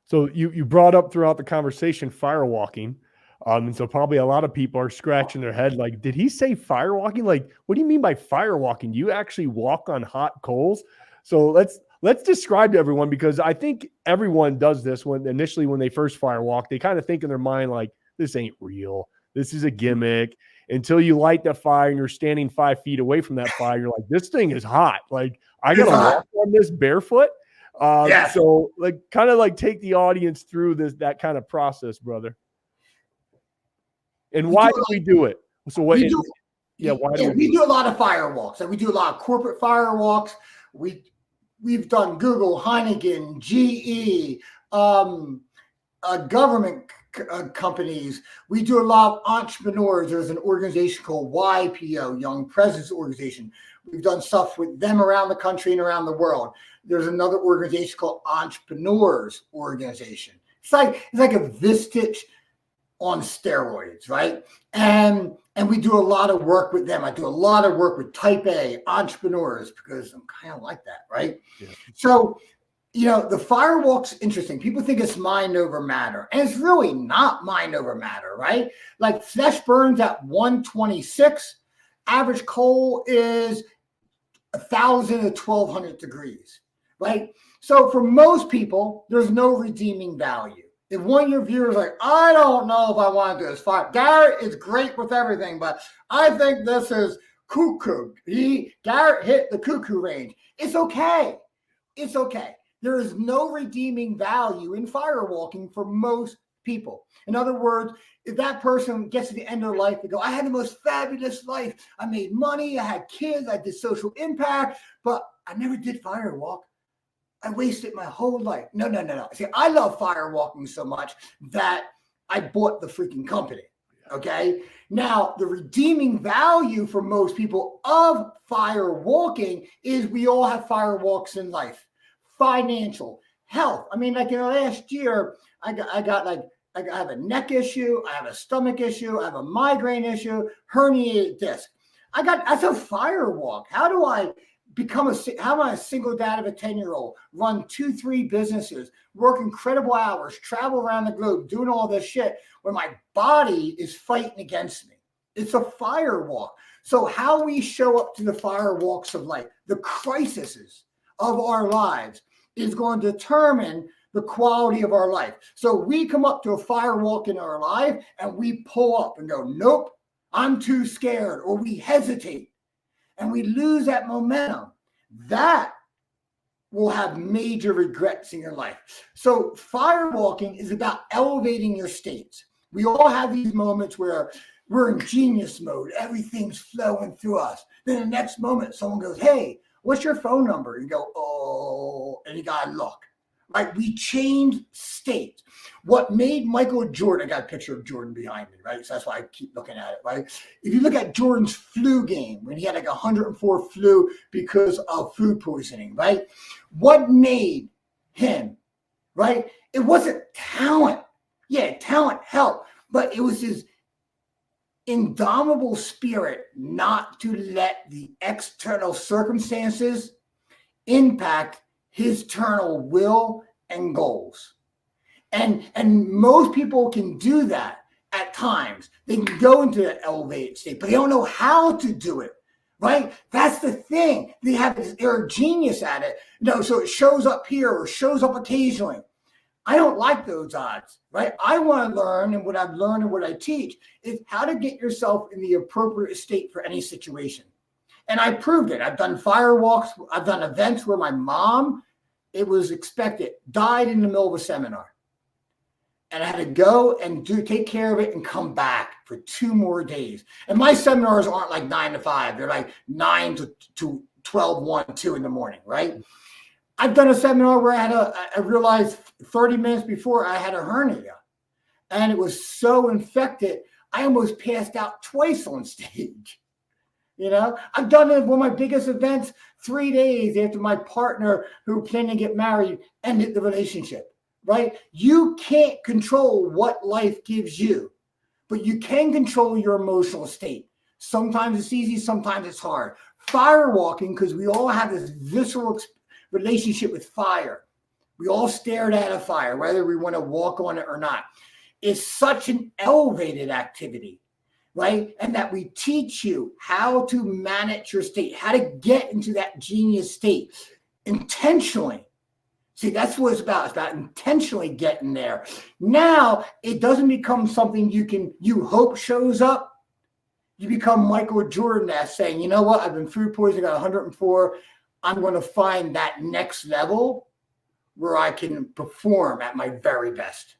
So you brought up throughout the conversation firewalking. And so probably a lot of people are scratching their head like, did he say firewalking? Like, what do you mean by firewalking? You actually walk on hot coals? So let's describe to everyone, because I think everyone does this when they first firewalk. They kind of think in their mind like, this ain't real. This is a gimmick. Until you light the fire and you're standing 5 feet away from that fire, you're like, this thing is hot. Like, I gotta walk on this barefoot. So like kind of like take the audience through that kind of process, brother. And why do we do it? So what? We do a lot of firewalks, and we do a lot of corporate firewalks. We've done Google, Heineken, GE, government companies. We do a lot of entrepreneurs. There's an organization called YPO, Young Presidents Organization. We've done stuff with them around the country and around the world. There's another organization called Entrepreneurs Organization. It's like a Vistage on steroids, right? And we do a lot of work with them. I do a lot of work with Type A entrepreneurs because I'm kind of like that, right? Yeah. So, the firewalk's interesting. People think it's mind over matter, and it's really not mind over matter, right? Like flesh burns at 126. Average coal is 1,000 to 1,200 degrees, right? So for most people, there's no redeeming value. If one of your viewers like, I don't know if I want to do this fire. Garrett is great with everything, but I think this is cuckoo. Garrett hit the cuckoo range. It's okay. It's okay. There is no redeeming value in firewalking for most people. In other words, if that person gets to the end of their life, they go, I had the most fabulous life. I made money. I had kids. I did social impact, but I never did firewalk. I wasted my whole life. No. See, I love firewalking so much that I bought the freaking company. Okay. Now, the redeeming value for most people of firewalking is we all have firewalks in life. Financial, health. I mean, like in the last year, I have a neck issue. I have a stomach issue. I have a migraine issue, herniated disc. That's a firewalk. How am I a single dad of a 10-year-old, run 2-3 businesses, work incredible hours, travel around the globe, doing all this shit when my body is fighting against me? It's a firewalk. So how we show up to the firewalks of life, the crises of our lives, is going to determine the quality of our life. So we come up to a firewalk in our life and we pull up and go, nope, I'm too scared, or we hesitate and we lose that momentum. That will have major regrets in your life. So firewalking is about elevating your states. We all have these moments where we're in genius mode. Everything's flowing through us. Then the next moment, someone goes, hey, what's your phone number? You go, oh, and you got to look. Right? We change states. What made Michael Jordan, I got a picture of Jordan behind me, right? So that's why I keep looking at it, right? If you look at Jordan's flu game, when he had like 104 flu because of food poisoning, right? What made him, right? It wasn't talent. Yeah, talent helped, but it was his indomitable spirit not to let the external circumstances impact his internal will and goals. And most people can do that at times. They can go into an elevated state, but they don't know how to do it, right? That's the thing. They're a genius at it. So it shows up here or shows up occasionally. I don't like those odds, right? I want to learn, and what I've learned and what I teach is how to get yourself in the appropriate state for any situation. And I proved it. I've done firewalks. I've done events where my mom, it was expected, died in the middle of a seminar. And I had to go and take care of it and come back for 2 more days. And my seminars aren't like 9 to 5. They're like 9 to 12, 1, 2 in the morning, right? I've done a seminar where I realized 30 minutes before I had a hernia. And it was so infected, I almost passed out twice on stage. I've done it, one of my biggest events, 3 days after my partner who planned to get married ended the relationship, right? You can't control what life gives you, but you can control your emotional state. Sometimes it's easy, sometimes it's hard. Firewalking, because we all have this visceral relationship with fire. We all stared at a fire, whether we want to walk on it or not. It's such an elevated activity, right? And that we teach you how to manage your state, how to get into that genius state intentionally. See, that's what it's about. It's about intentionally getting there. Now, it doesn't become something you hope shows up. You become Michael Jordan that's saying, you know what? I've been food poisoning, got 104. I'm going to find that next level where I can perform at my very best.